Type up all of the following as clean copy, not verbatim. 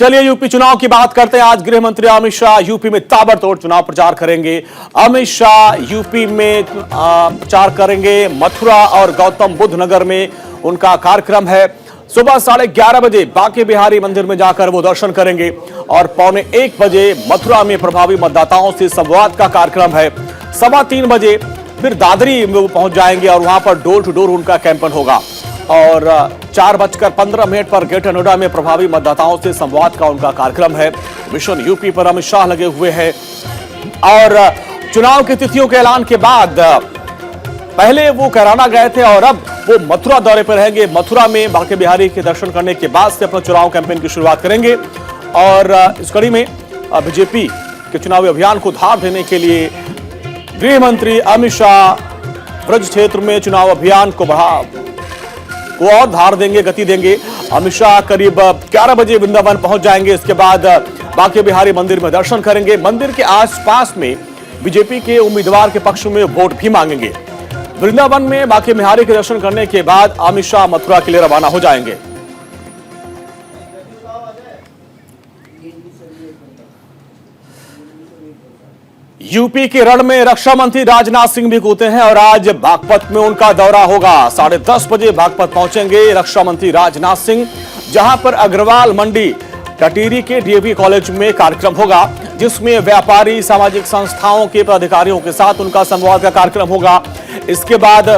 चलिए यूपी चुनाव की बात करते हैं। आज गृह मंत्री अमित शाह यूपी में ताबड़तोड़ चुनाव प्रचार करेंगे। अमित शाह यूपी में प्रचार करेंगे। मथुरा और गौतम बुद्ध नगर में उनका कार्यक्रम है। सुबह 11:30 बजे बांके बिहारी मंदिर में जाकर वो दर्शन करेंगे और 12:45 बजे मथुरा में प्रभावी मतदाताओं से संवाद का कार्यक्रम है। 3:15 बजे फिर दादरी में वो पहुंच जाएंगे और वहां पर डोर टू डोर उनका कैंपेन होगा और 4:15 पर ग्रेटर नोएडा में प्रभावी मतदाताओं से संवाद का उनका कार्यक्रम है। मिशन यूपी पर अमित शाह लगे हुए हैं और चुनाव की तिथियों के ऐलान के बाद पहले वो कैराना गए थे और अब वो मथुरा दौरे पर रहेंगे। मथुरा में बांके बिहारी के दर्शन करने के बाद से अपना चुनाव कैंपेन की शुरुआत करेंगे और इस कड़ी में बीजेपी के चुनावी अभियान को धार देने के लिए गृह मंत्री अमित शाह ब्रज क्षेत्र में चुनाव अभियान को और धार देंगे, गति देंगे। अमित शाह करीब 11 बजे वृंदावन पहुंच जाएंगे। इसके बाद बांके बिहारी मंदिर में दर्शन करेंगे। मंदिर के आसपास में बीजेपी के उम्मीदवार के पक्ष में वोट भी मांगेंगे। वृंदावन में बांके बिहारी के दर्शन करने के बाद अमित शाह मथुरा के लिए रवाना हो जाएंगे। यूपी के रण में रक्षा मंत्री राजनाथ सिंह भी कूदे हैं और आज बागपत में उनका दौरा होगा। 10:30 बजे बागपत पहुंचेंगे रक्षा मंत्री राजनाथ सिंह, जहां पर अग्रवाल मंडी टटीरी के डीएवी कॉलेज में कार्यक्रम होगा, जिसमें व्यापारी सामाजिक संस्थाओं के पदाधिकारियों के साथ उनका संवाद का कार्यक्रम होगा। इसके बाद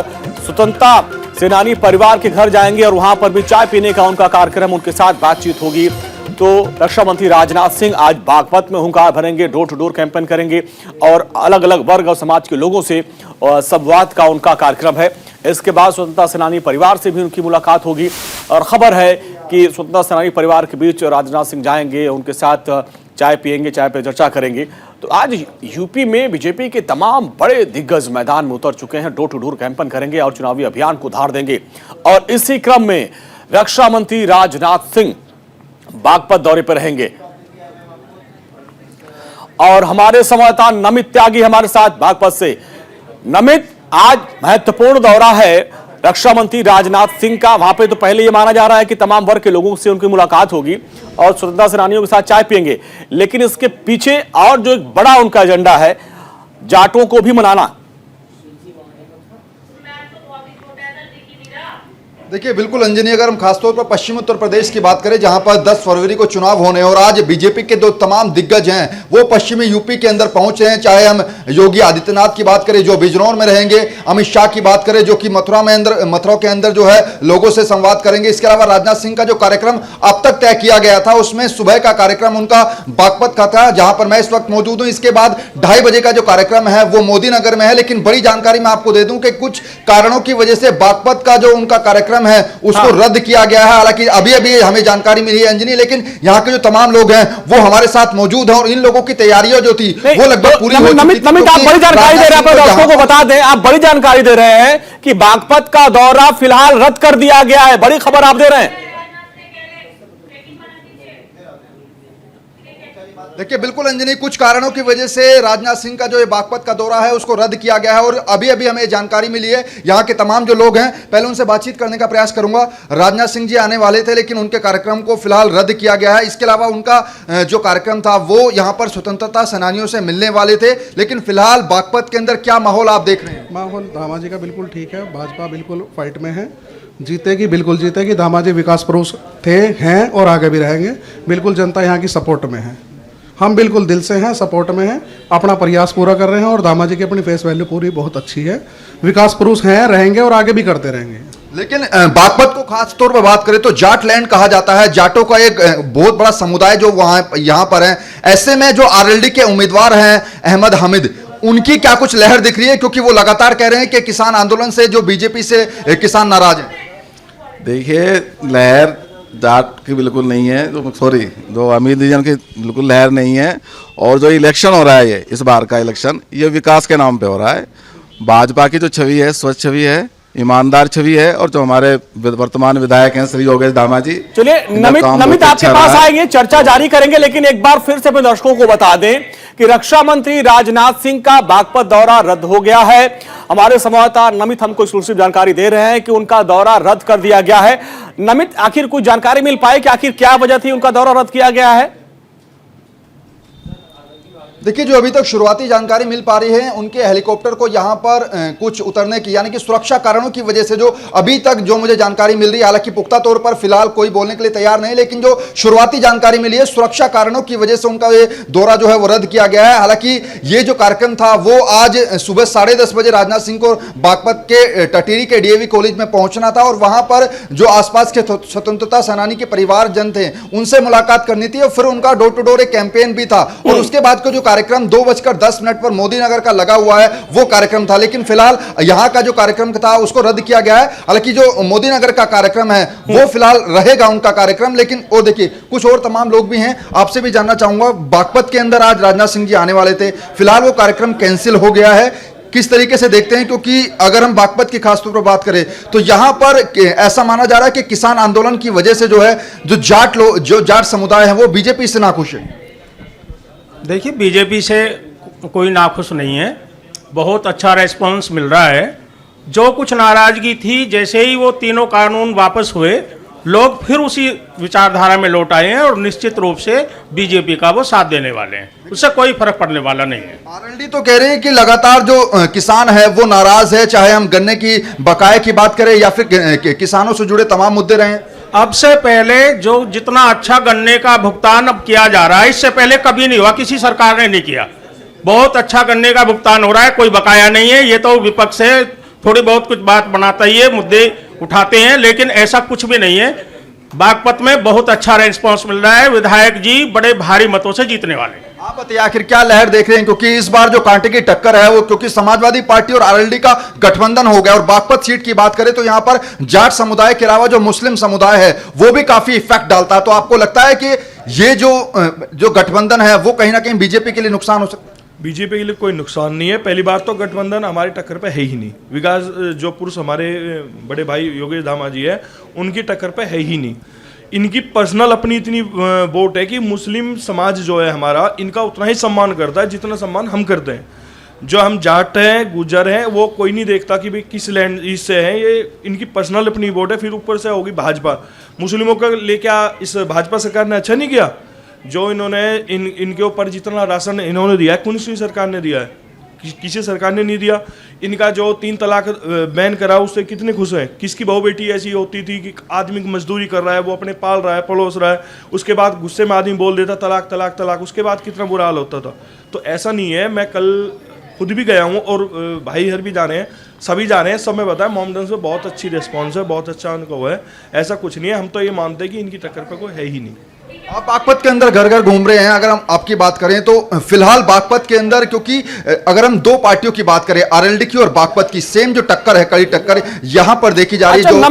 स्वतंत्रता सेनानी परिवार के घर जाएंगे और वहां पर भी चाय पीने का उनका कार्यक्रम, उनके साथ बातचीत होगी। तो रक्षा मंत्री राजनाथ सिंह आज बागपत में हुंकार भरेंगे, डोर टू डोर कैंपेन करेंगे और अलग अलग वर्ग और समाज के लोगों से संवाद का उनका कार्यक्रम है। इसके बाद स्वतंत्रता सेनानी परिवार से भी उनकी मुलाकात होगी और खबर है कि स्वतंत्रता सेनानी परिवार के बीच राजनाथ सिंह जाएंगे, उनके साथ चाय पिएंगे, चाय पर चर्चा करेंगे। तो आज यूपी में बीजेपी के तमाम बड़े दिग्गज मैदान में उतर चुके हैं, डोर टू डोर कैंपेन करेंगे और चुनावी अभियान को धार देंगे। और इसी क्रम में रक्षा मंत्री राजनाथ सिंह बागपत दौरे पर रहेंगे और हमारे संवाददाता नमित त्यागी हमारे साथ बागपत से। नमित, आज महत्वपूर्ण दौरा है रक्षा मंत्री राजनाथ सिंह का। वहां पे तो पहले ये माना जा रहा है कि तमाम वर्ग के लोगों से उनकी मुलाकात होगी और स्वतंत्रता सेनानियों के साथ चाय पिएंगे, लेकिन इसके पीछे और जो एक बड़ा उनका एजेंडा है, जाटों को भी मनाना। देखिए बिल्कुल अंजनी, अगर हम खासतौर पर पश्चिमी उत्तर प्रदेश की बात करें, जहां पर 10 फरवरी को चुनाव होने और आज बीजेपी के जो तमाम दिग्गज हैं वो पश्चिमी यूपी के अंदर पहुंचे हैं। चाहे हम योगी आदित्यनाथ की बात करें जो बिजनौर में रहेंगे, अमित शाह की बात करें जो कि मथुरा के अंदर जो है लोगों से संवाद करेंगे। इसके अलावा राजनाथ सिंह का जो कार्यक्रम अब तक तय किया गया था उसमें सुबह का कार्यक्रम उनका बागपत का था, जहां पर मैं इस वक्त मौजूद हूं। इसके बाद 2:30 बजे का जो कार्यक्रम है वो मोदी नगर में है, लेकिन बड़ी जानकारी मैं आपको दे दूं कि कुछ कारणों की वजह से बागपत का जो उनका कार्यक्रम है उसको रद्द किया गया है। हालांकि अभी हमें जानकारी मिली है अंजनी, लेकिन यहाँ के जो तमाम लोग हैं वो हमारे साथ मौजूद हैं और इन लोगों की तैयारियां जो थी वो लगभग पूरी हो चुकी थी। नमित, आप बड़ी जानकारी दे रहे हैं, दर्शकों को बता दें, आप बड़ी जानकारी दे रहे हैं कि बागपत का दौरा फिलहाल रद्द कर दिया गया है। बड़ी खबर आप दे रहे हैं। देखिए बिल्कुल अंजनी, कुछ कारणों की वजह से राजनाथ सिंह का जो ये बागपत का दौरा है उसको रद्द किया गया है और अभी हमें जानकारी मिली है। यहाँ के तमाम जो लोग हैं, पहले उनसे बातचीत करने का प्रयास करूंगा। राजनाथ सिंह जी आने वाले थे लेकिन उनके कार्यक्रम को फिलहाल रद्द किया गया है। इसके अलावा उनका जो कार्यक्रम था वो यहाँ पर स्वतंत्रता सेनानियों से मिलने वाले थे, लेकिन फिलहाल बागपत के अंदर क्या माहौल आप देख रहे हैं? माहौल दामाजी का बिल्कुल ठीक है, भाजपा बिल्कुल फाइट में है, जीतेगी, बिल्कुल जीतेगी। दामाजी विकास पुरुष थे, हैं और आगे भी रहेंगे। बिल्कुल जनता यहाँ की सपोर्ट में है, हम बिल्कुल दिल से हैं, सपोर्ट में हैं, अपना प्रयास पूरा कर रहे हैं और दामाजी की अपनी फेस वैल्यू पूरी बहुत अच्छी है। विकास पुरुष हैं, रहेंगे और आगे भी करते रहेंगे। लेकिन बागपत को खास तौर पर बात करें तो जाट लैंड कहा जाता है, जाटों का एक बहुत बड़ा समुदाय जो यहाँ पर है। ऐसे में जो आरएलडी के उम्मीदवार हैं अहमद हामिद, उनकी क्या कुछ लहर दिख रही है? क्योंकि वो लगातार कह रहे हैं कि किसान आंदोलन से जो बीजेपी से किसान नाराज है। देखिए, लहर जाट की बिल्कुल नहीं है, जो अमीर रीजन की बिल्कुल लहर नहीं है। और जो इलेक्शन हो रहा है ये इस बार का इलेक्शन, ये विकास के नाम पे हो रहा है। भाजपा की जो छवि है स्वच्छ छवि है, ईमानदार छवि है। और जो हमारे वर्तमान विधायक हैं श्री योगेश धामा जी, चलिए इनका नमित काम नमित बहुत आपके अच्छा पास रहा है। आएंगे, चर्चा जारी करेंगे, लेकिन एक बार फिर से अपने दर्शकों को बता दें कि रक्षा मंत्री राजनाथ सिंह का बागपत दौरा रद्द हो गया है। हमारे संवाददाता नमित हमको एक्सक्लूसिव जानकारी दे रहे हैं कि उनका दौरा रद्द कर दिया गया है। नमित, आखिर कुछ जानकारी मिल पाई कि आखिर क्या वजह थी उनका दौरा रद्द किया गया है? देखिए, जो अभी तक शुरुआती जानकारी मिल पा रही है, उनके हेलीकॉप्टर को यहां पर कुछ उतरने की यानी कि सुरक्षा कारणों की वजह से, जो अभी तक जो मुझे जानकारी मिल रही है, हालांकि पुख्ता तौर पर फिलहाल कोई बोलने के लिए तैयार नहीं, लेकिन जो शुरुआती जानकारी मिली है, सुरक्षा कारणों की वजह से उनका ये दौरा जो है वो रद्द किया गया है। हालांकि ये जो कार्यक्रम था वो आज सुबह 10:30 बजे राजनाथ सिंह को बागपत के टटीरी के डीएवी कॉलेज में पहुंचना था और वहां पर जो आसपास के स्वतंत्रता सेनानी के परिवारजन थे उनसे मुलाकात करनी थी और फिर उनका डोर टू डोर एक कैंपेन भी था। और उसके बाद का जो कार्यक्रम 2:10 पर मोदी नगर का लगा हुआ है वो कार्यक्रम था, लेकिन फिलहाल यहां का जो कार्यक्रम था उसको रद्द किया गया है। हालांकि जो मोदी नगर का कार्यक्रम है वो फिलहाल रहेगा उनका कार्यक्रम, लेकिन वो देखिए कुछ और तमाम लोग भी हैं, आपसे भी जानना चाहूंगा, बागपत के अंदर आज राजनाथ सिंह जी आने वाले थे, फिलहाल वो कार्यक्रम कैंसिल हो गया है, किस तरीके से देखते हैं? क्योंकि अगर हम बागपत की खासतौर पर बात करें तो यहां पर ऐसा माना जा रहा है कि किसान आंदोलन की वजह से जो है जो जाट समुदाय है वो बीजेपी से नाखुश है। देखिए, बीजेपी से कोई नाखुश नहीं है, बहुत अच्छा रेस्पॉन्स मिल रहा है। जो कुछ नाराजगी थी, जैसे ही वो तीनों कानून वापस हुए, लोग फिर उसी विचारधारा में लौट आए हैं और निश्चित रूप से बीजेपी का वो साथ देने वाले हैं, उससे कोई फर्क पड़ने वाला नहीं है। आरएलडी तो कह रहे हैं कि लगातार जो किसान है वो नाराज है, चाहे हम गन्ने की बकाये की बात करें या फिर किसानों से जुड़े तमाम मुद्दे रहे। अब से पहले जो जितना अच्छा गन्ने का भुगतान अब किया जा रहा है, इससे पहले कभी नहीं हुआ, किसी सरकार ने नहीं किया। बहुत अच्छा गन्ने का भुगतान हो रहा है, कोई बकाया नहीं है। ये तो विपक्ष है, थोड़ी बहुत कुछ बात बनाता ही है, मुद्दे उठाते हैं, लेकिन ऐसा कुछ भी नहीं है। बागपत में बहुत अच्छा रेस्पॉन्स मिल रहा है, विधायक जी बड़े भारी मतों से जीतने वाले। आप बताइए आखिर क्या लहर देख रहे हैं? क्योंकि इस बार जो कांटे की टक्कर है वो, क्योंकि समाजवादी पार्टी और आरएलडी का गठबंधन हो गया, और बागपत सीट की बात करें तो यहां पर जाट समुदाय के अलावा जो मुस्लिम समुदाय है वो भी काफी इफेक्ट डालता है। तो आपको लगता है कि ये जो गठबंधन है वो कहीं ना कहीं बीजेपी के लिए नुकसान हो सकता है? बीजेपी के लिए कोई नुकसान नहीं है। पहली बात तो गठबंधन हमारी टक्कर पे है ही नहीं। विकास जो पुरुष हमारे बड़े भाई योगेश धामा जी है, उनकी टक्कर पे है ही नहीं। इनकी पर्सनल अपनी इतनी वोट है कि मुस्लिम समाज जो है हमारा, इनका उतना ही सम्मान करता है जितना सम्मान हम करते हैं। जो हम जाट हैं, गुजर हैं, वो कोई नहीं देखता कि भाई किस लैंड इससे हैं, ये इनकी पर्सनल अपनी वोट है। फिर ऊपर से होगी भाजपा, मुस्लिमों का लेके इस भाजपा सरकार ने अच्छा नहीं किया। जो इन्होंने इनके ऊपर जितना राशन इन्होंने दिया है, कौन सी सरकार ने दिया है? किसी सरकार ने नहीं दिया। इनका जो 3 तलाक बैन करा उससे कितने खुश हैं? किसकी बहू बेटी ऐसी होती थी कि आदमी की मजदूरी कर रहा है, वो अपने पाल रहा है, पड़ोस रहा है, उसके बाद गुस्से में आदमी बोल देता तलाक तलाक तलाक, उसके बाद कितना बुरा हाल होता था। तो ऐसा नहीं है। मैं कल खुद भी गया हूँ और भाई हर भी जा रहे हैं, सभी जा रहे हैं, सब में बताया मोमडन से बहुत अच्छी रिस्पॉन्स है, बहुत अच्छा उनका वो है। ऐसा कुछ नहीं है। हम तो ये मानते हैं कि इनकी टक्कर पर कोई है ही नहीं। आप बागपत के अंदर घर घर घूम रहे हैं, अगर हम आपकी बात करें तो फिलहाल बागपत के अंदर, क्योंकि अगर हम दो पार्टियों की बात करें, आरएलडी की और बागपत की, सेम जो टक्कर है, कड़ी टक्कर यहां पर देखी जा रही है। अच्छा,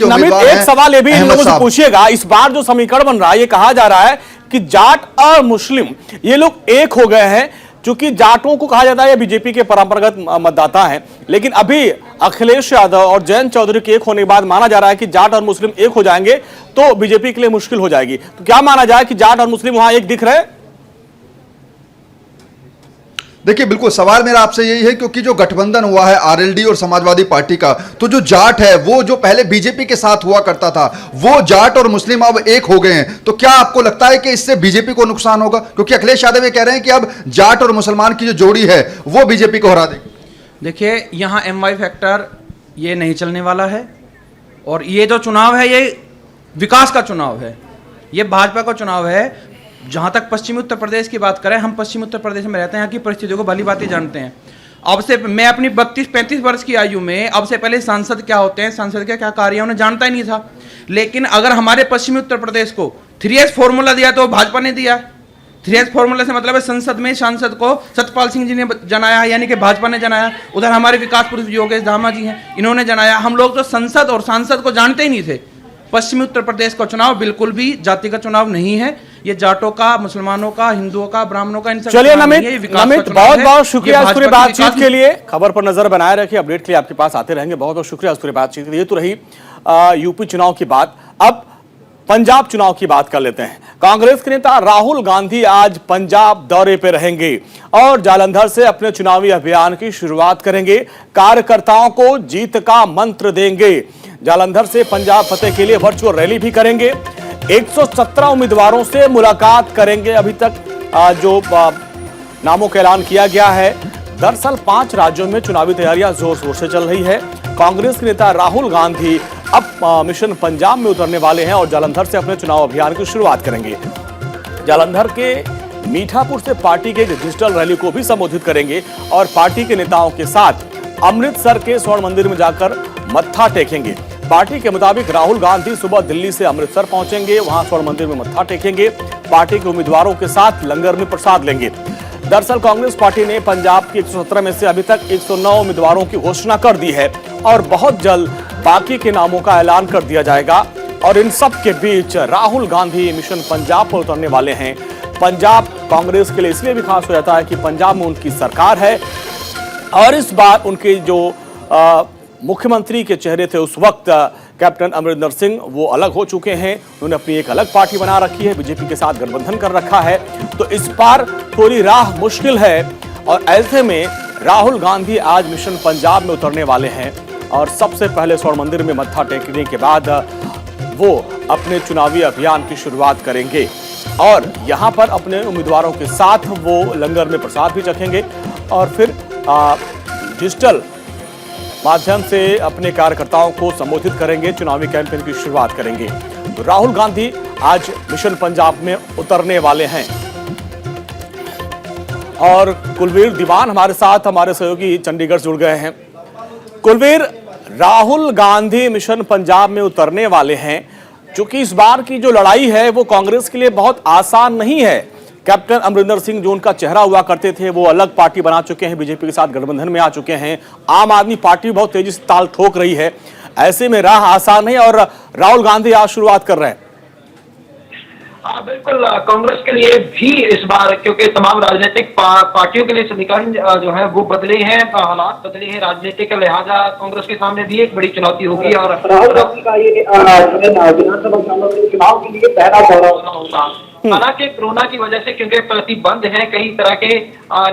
नमित एक सवाल ये भी इन लोगों से पूछिएगा, इस बार जो समीकरण बन रहा है, ये कहा जा रहा है कि जाट और मुस्लिम ये लोग एक हो गए हैं, क्योंकि जाटों को कहा जाता है ये बीजेपी के परंपरागत मतदाता हैं, लेकिन अभी अखिलेश यादव और जयंत चौधरी के एक होने के बाद माना जा रहा है कि जाट और मुस्लिम एक हो जाएंगे तो बीजेपी के लिए मुश्किल हो जाएगी। तो क्या माना जाए कि जाट और मुस्लिम वहां एक दिख रहे? देखिए, बिल्कुल सवाल मेरा आपसे यही है, क्योंकि जो गठबंधन हुआ है आरएलडी और समाजवादी पार्टी का, तो जो जाट है वो जो पहले बीजेपी के साथ हुआ करता था, वो जाट और मुस्लिम अब एक हो गए हैं। तो क्या आपको लगता है कि इससे बीजेपी को नुकसान होगा? क्योंकि अखिलेश यादव ये कह रहे हैं कि अब जाट और मुसलमान की जो जोड़ी है वो बीजेपी को हरा देगी। देखिए, यहाँ MY फैक्टर ये नहीं चलने वाला है, और ये जो चुनाव है ये विकास का चुनाव है, ये भाजपा का चुनाव है। जहाँ तक पश्चिमी उत्तर प्रदेश की बात करें, हम पश्चिमी उत्तर प्रदेश में रहते हैं, यहाँ की परिस्थितियों को भली भांति जानते हैं। अब से मैं अपनी 32-35 वर्ष की आयु में, अब से पहले सांसद क्या होते हैं, सांसद के क्या कार्य है, उन्हें जानता ही नहीं था। लेकिन अगर हमारे पश्चिमी उत्तर प्रदेश को 3S फॉर्मूला दिया तो भाजपा ने दिया। 3S फॉर्मूला से मतलब है संसद में सांसद को सतपाल सिंह जी ने जनाया, यानी कि भाजपा ने जनाया। उधर हमारे विकास पुरुष योगेश धामा जी हैं, इन्होंने जनाया। हम लोग तो संसद और सांसद को जानते ही नहीं थे, पश्चिमी उत्तर प्रदेश का चुनाव बिल्कुल भी जाति का चुनाव नहीं है। ये जाटों का, मुसलमानों का, हिंदुओं का, ब्राह्मणों का, इन सब चलिए चुनाव नहीं है, ये नमित, विकास का नमित चुनाव बहुत है। बहुत ये शुक्रिया इस पूरी भाजपा की बातचीत विकास के लिए। खबर पर नजर बनाए रखिए, अपडेट के लिए आपके पास आते रहेंगे। बहुत बहुत शुक्रिया इस पूरी बातचीत के लिए। ये तो रही यूपी चुनाव की बात। अब पंजाब चुनाव की बात कर लेते हैं। कांग्रेस के नेता राहुल गांधी आज पंजाब दौरे पे रहेंगे और जालंधर से अपने चुनावी अभियान की शुरुआत करेंगे। कार्यकर्ताओं को जीत का मंत्र देंगे। जालंधर से पंजाब फतेह के लिए वर्चुअल रैली भी करेंगे। 117 उम्मीदवारों से मुलाकात करेंगे। अभी तक जो नामों का ऐलान किया गया है। दरअसल 5 राज्यों में चुनावी तैयारियां जोर शोर से चल रही है। कांग्रेस के नेता राहुल गांधी अब मिशन पंजाब में उतरने वाले हैं और जालंधर से अपने चुनाव अभियान की शुरुआत करेंगे। जालंधर के मीठापुर से पार्टी के डिजिटल रैली को भी संबोधित करेंगे और पार्टी के नेताओं के साथ अमृतसर के स्वर्ण मंदिर में जाकर मत्था टेकेंगे। पार्टी के मुताबिक राहुल गांधी सुबह दिल्ली से अमृतसर पहुंचेंगे, वहां स्वर्ण मंदिर में मत्था टेकेंगे, पार्टी के उम्मीदवारों के साथ लंगर में प्रसाद लेंगे। दरअसल कांग्रेस पार्टी ने पंजाब की 117 में से अभी तक 109 उम्मीदवारों की घोषणा कर दी है और बहुत जल्द बाकी के नामों का ऐलान कर दिया जाएगा। और इन सब के बीच राहुल गांधी मिशन पंजाब पर उतरने वाले हैं। पंजाब कांग्रेस के लिए इसलिए भी खास हो जाता है कि पंजाब में उनकी सरकार है और इस बार उनके जो मुख्यमंत्री के चेहरे थे उस वक्त कैप्टन अमरिंदर सिंह, वो अलग हो चुके हैं। उन्होंने अपनी एक अलग पार्टी बना रखी है, बीजेपी के साथ गठबंधन कर रखा है। तो इस बार थोड़ी राह मुश्किल है और ऐसे में राहुल गांधी आज मिशन पंजाब में उतरने वाले हैं और सबसे पहले स्वर्ण मंदिर में मत्था टेकने के बाद वो अपने चुनावी अभियान की शुरुआत करेंगे और यहाँ पर अपने उम्मीदवारों के साथ वो लंगर में प्रसाद भी चखेंगे और फिर डिजिटल माध्यम से अपने कार्यकर्ताओं को संबोधित करेंगे, चुनावी कैंपेन की शुरुआत करेंगे। तो राहुल गांधी आज मिशन पंजाब में उतरने वाले हैं। और कुलवीर दीवान हमारे साथ, हमारे सहयोगी चंडीगढ़ से जुड़ गए हैं। कुलवीर, राहुल गांधी मिशन पंजाब में उतरने वाले हैं, क्योंकि इस बार की जो लड़ाई है वो कांग्रेस के लिए बहुत आसान नहीं है। कैप्टन अमरिंदर सिंह जो उनका चेहरा हुआ करते थे वो अलग पार्टी बना चुके हैं, बीजेपी के साथ गठबंधन में आ चुके हैं। आम आदमी पार्टी बहुत तेजी से ताल ठोक रही है। ऐसे में राह आसान नहीं और राहुल गांधी आज शुरुआत कर रहे हैं। बिल्कुल, कांग्रेस के लिए भी इस बार, क्योंकि तमाम राजनीतिक पार्टियों के लिए समीकरण जो है वो बदले हैं, हालात बदले हैं राजनीतिक, लिहाजा कांग्रेस के सामने भी एक बड़ी चुनौती होगी और राहुल गांधी का ये विधानसभा चुनाव के लिए पहला दौरा होगा। हालांकि कोरोना की वजह से क्योंकि प्रतिबंध है कई तरह के,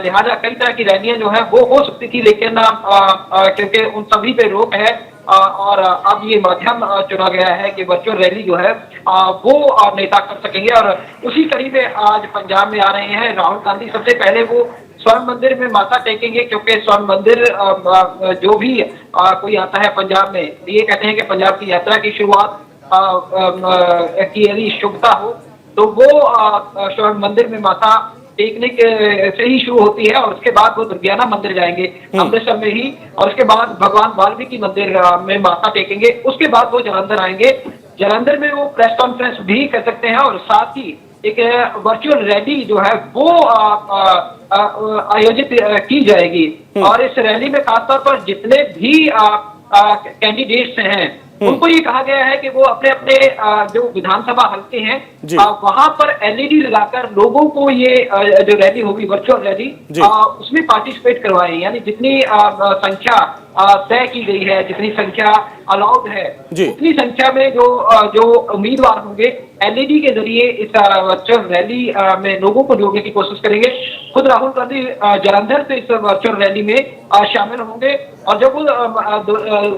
लिहाजा कई तरह की रैलियां जो है वो हो सकती थी, लेकिन क्योंकि उन सभी पे रोक है और अब ये माध्यम चुना गया है कि वर्चुअल रैली जो है वो नेता कर सकेंगे और उसी कड़ी में आज पंजाब में आ रहे हैं राहुल गांधी। सबसे पहले वो स्वर्ण मंदिर में माथा टेकेंगे, क्योंकि स्वर्ण मंदिर जो भी कोई आता है पंजाब में, ये कहते हैं कि पंजाब की यात्रा की शुरुआत की यदि शुभता हो तो वो स्वर्ण मंदिर में माथा टेकने के से ही शुरू होती है और उसके बाद वो दुर्गियाना मंदिर जाएंगे अमृतसर में ही और उसके बाद भगवान वाल्मीकि मंदिर में माथा टेकेंगे। उसके बाद वो जालंधर आएंगे। जालंधर में वो प्रेस कॉन्फ्रेंस भी कर सकते हैं और साथ ही एक वर्चुअल रैली जो है वो आयोजित की जाएगी और इस रैली में खासतौर पर जितने भी कैंडिडेट्स हैं उनको ये कहा गया है कि वो अपने अपने जो विधानसभा हल्के हैं वहां पर एलईडी लगाकर लोगों को ये जो रैली होगी वर्चुअल रैली उसमें पार्टिसिपेट करवाएं। यानी जितनी संख्या तय की गई है, जितनी संख्या अलाउड है, उतनी संख्या में जो उम्मीदवार होंगे एलईडी के जरिए इस वर्चुअल रैली में लोगों को जोड़ने की कोशिश करेंगे। खुद राहुल गांधी जालंधर से इस वर्चुअल रैली में शामिल होंगे और जब वो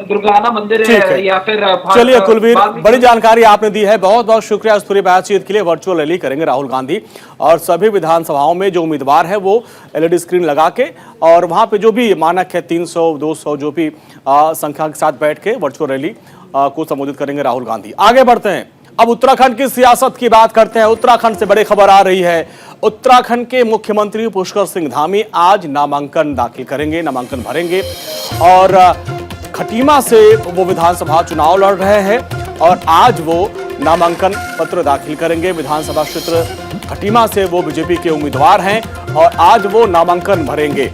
दुर्गाना मंदिर या फिर चलिए कुलवीर, बड़ी जानकारी आपने दी है, बहुत बहुत शुक्रिया इस पूरी बातचीत के लिए। वर्चुअल रैली करेंगे राहुल गांधी और सभी विधानसभाओं में जो उम्मीदवार है वो एलईडी स्क्रीन लगा के और वहां पे जो भी मानक है 300 200 जो भी संख्या के साथ बैठ के वर्चुअल रैली को संबोधित करेंगे राहुल गांधी। आगे बढ़ते हैं, अब उत्तराखंड की सियासत की बात करते हैं। उत्तराखंड से बड़ी खबर आ रही है। उत्तराखंड के मुख्यमंत्री पुष्कर सिंह धामी आज नामांकन दाखिल करेंगे, नामांकन भरेंगे और खटीमा से वो विधानसभा चुनाव लड़ रहे हैं और आज वो नामांकन पत्र दाखिल करेंगे। विधानसभा क्षेत्र खटीमा से वो बीजेपी के उम्मीदवार हैं और आज वो नामांकन भरेंगे।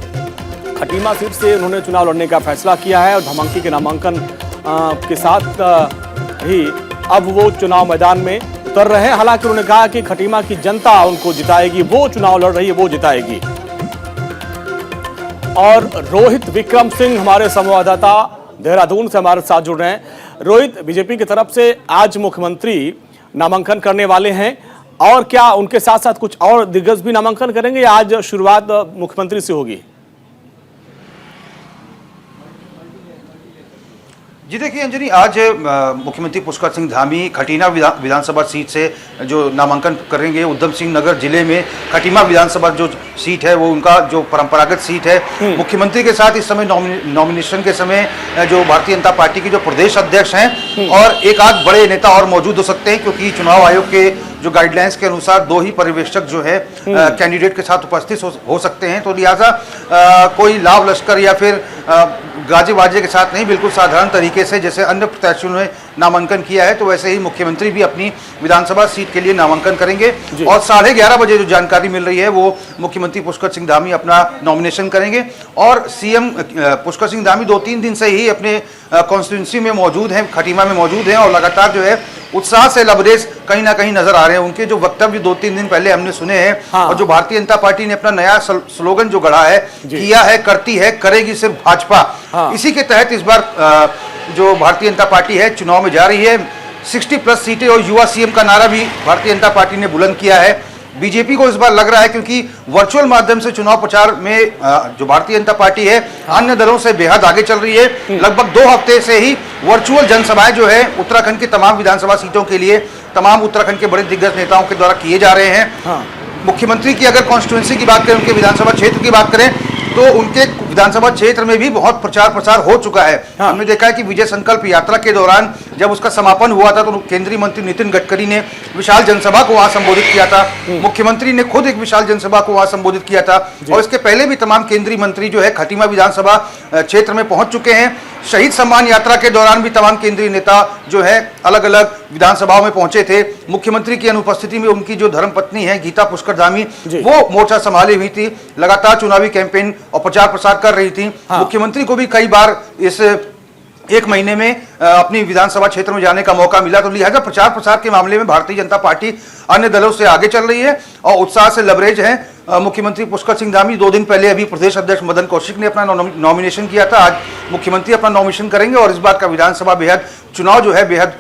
खटीमा सीट से उन्होंने चुनाव लड़ने का फैसला किया है और धमकी के नामांकन के साथ ही अब वो चुनाव मैदान में उतर रहे हैं। हालांकि उन्होंने कहा कि खटीमा की जनता उनको जिताएगी, वो चुनाव लड़ रही है, वो जिताएगी। और रोहित विक्रम सिंह हमारे संवाददाता देहरादून से हमारे साथ जुड़ रहे हैं। रोहित, बीजेपी की तरफ से आज मुख्यमंत्री नामांकन करने वाले हैं, और क्या उनके साथ साथ कुछ और दिग्गज भी नामांकन करेंगे या आज शुरुआत मुख्यमंत्री से होगी? जी देखिए अंजनी, आज मुख्यमंत्री पुष्कर सिंह धामी खटीमा विधानसभा सीट से जो नामांकन करेंगे। उधम सिंह नगर जिले में खटीमा विधानसभा जो सीट है वो उनका जो परंपरागत सीट है। मुख्यमंत्री के साथ इस समय नॉमिनेशन के समय जो भारतीय जनता पार्टी के जो प्रदेश अध्यक्ष हैं और एक आध बड़े नेता और मौजूद हो सकते हैं, क्योंकि चुनाव आयोग के जो गाइडलाइंस के अनुसार 2 ही पर्यवेक्षक जो है कैंडिडेट के साथ उपस्थित हो सकते हैं। तो लिहाजा कोई लाभ लश्कर या फिर गाजे बाजे के साथ नहीं, बिल्कुल साधारण तरीके से जैसे अन्य प्रत्याशियों ने नामांकन किया है तो वैसे ही मुख्यमंत्री भी अपनी विधानसभा सीट के लिए नामांकन करेंगे। और 11:30 बजे जो जानकारी मिल रही है वो मुख्यमंत्री पुष्कर सिंह धामी अपना नॉमिनेशन करेंगे। और सीएम पुष्कर सिंह धामी 2-3 दिन से ही अपने कॉन्स्टिट्यूंसी में मौजूद हैं, खटीमा में मौजूद हैं, और लगातार जो है उत्साह से लबरेज कहीं ना कहीं नजर आ रहे हैं। उनके जो वक्तव्य 2-3 दिन पहले हमने सुने हैं, और जो भारतीय जनता पार्टी ने अपना नया स्लोगन जो गढ़ा है, किया है, करती है, करेगी सिर्फ भाजपा, इसी के तहत इस बार जो भारतीय जनता पार्टी है चुनाव में जा रही है। 60+ सीटें और युवा सीएम का नारा भी भारतीय जनता पार्टी ने बुलंद किया है। बीजेपी को इस बार लग रहा है, क्योंकि वर्चुअल माध्यम से चुनाव प्रचार में जो भारतीय जनता पार्टी है अन्य दलों से बेहद आगे चल रही है। लगभग 2 हफ्ते से ही वर्चुअल जनसभाएं जो है उत्तराखंड की तमाम विधानसभा सीटों के लिए तमाम उत्तराखंड के बड़े दिग्गज नेताओं के द्वारा किए जा रहे हैं। मुख्यमंत्री की अगर कॉन्स्टिट्यूंसी की बात करें, उनके विधानसभा क्षेत्र की बात करें, तो उनके विधानसभा क्षेत्र में भी बहुत प्रचार प्रसार हो चुका है। हमने देखा है कि विजय संकल्प यात्रा के दौरान जब उसका समापन हुआ था तो केंद्रीय मंत्री नितिन गडकरी ने विशाल जनसभा को वहां संबोधित किया था। मुख्यमंत्री ने खुद एक विशाल जनसभा को वहां संबोधित किया था। और इसके पहले भी तमाम केंद्रीय मंत्री जो है खटीमा विधानसभा क्षेत्र में पहुंच चुके हैं। शहीद सम्मान यात्रा के दौरान भी तमाम केंद्रीय नेता जो है अलग अलग विधानसभाओं में पहुंचे थे। मुख्यमंत्री की अनुपस्थिति में उनकी जो धर्मपत्नी है गीता पुष्कर धामी, वो मोर्चा संभाली हुई थी, लगातार चुनावी कैंपेन और प्रचार प्रसार कर रही थी। मुख्यमंत्री को भी कई बार इस 1 महीने में अपनी विधानसभा क्षेत्र में जाने का मौका मिला। तो लिहाजा प्रचार प्रसार के मामले में भारतीय जनता पार्टी अन्य दलों से आगे चल रही है और उत्साह से लबरेज है। मुख्यमंत्री पुष्कर सिंह धामी 2 दिन पहले अभी प्रदेश अध्यक्ष मदन कौशिक ने अपना नॉमिनेशन किया था। आज मुख्यमंत्री अपना नॉमिनेशन करेंगे और इस बार का विधानसभा चुनाव जो है बेहद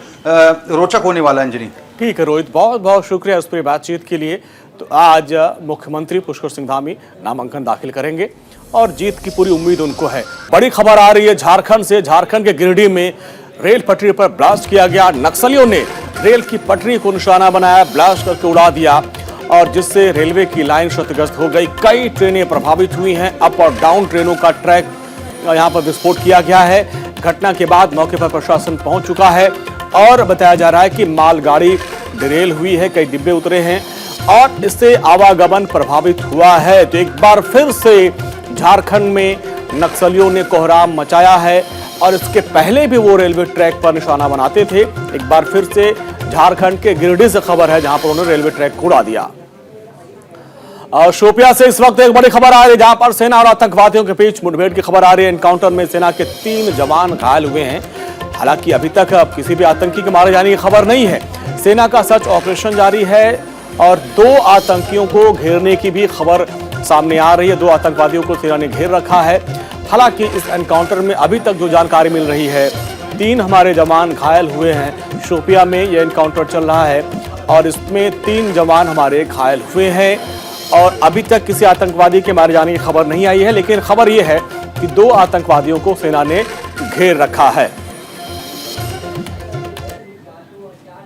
रोचक होने वाला है। अंजनी, ठीक है रोहित, बहुत बहुत शुक्रिया इस पूरी बातचीत के लिए। तो आज मुख्यमंत्री पुष्कर सिंह धामी नामांकन दाखिल करेंगे और जीत की पूरी उम्मीद उनको है। बड़ी खबर आ रही है झारखंड से। झारखंड के गिरिडीह में रेल पटरी पर ब्लास्ट किया गया। नक्सलियों ने रेल की पटरी को निशाना बनाया, ब्लास्ट करके उड़ा दिया, और जिससे रेलवे की लाइन क्षतिग्रस्त हो गई। कई ट्रेनें प्रभावित हुई हैं। अप और डाउन ट्रेनों का ट्रैक यहाँ पर विस्फोट किया गया है। घटना के बाद मौके पर प्रशासन पहुंच चुका है और बताया जा रहा है कि मालगाड़ी डिरेल हुई है, कई डिब्बे उतरे हैं और इससे आवागमन प्रभावित हुआ है। तो एक बार फिर से झारखंड में नक्सलियों ने कोहराम मचाया है और इसके पहले भी वो रेलवे ट्रैक पर निशाना बनाते थे। एक बार फिर से झारखंड के गिरिडीह से खबर है जहां पर उन्होंने रेलवे ट्रैक को उड़ा दिया। और शोपियां से इस वक्त एक बड़ी खबर आ रही है जहां पर सेना और आतंकवादियों के बीच मुठभेड़ की खबर आ रही है। एनकाउंटर में सेना के 3 जवान घायल हुए हैं। हालांकि अभी तक किसी भी आतंकी के मारे जाने की खबर नहीं है। सेना का सर्च ऑपरेशन जारी है और 2 आतंकियों को घेरने की भी खबर सामने आ रही है। 2 आतंकवादियों को सेना ने घेर रखा है। हालांकि इस एनकाउंटर में अभी तक जो जानकारी मिल रही है 3 हमारे जवान घायल हुए हैं। शोपिया में यह एनकाउंटर चल रहा है और इसमें 3 जवान हमारे घायल हुए हैं और अभी तक किसी आतंकवादी के मारे जाने की खबर नहीं आई है। लेकिन खबर यह है कि 2 आतंकवादियों को सेना ने घेर रखा है।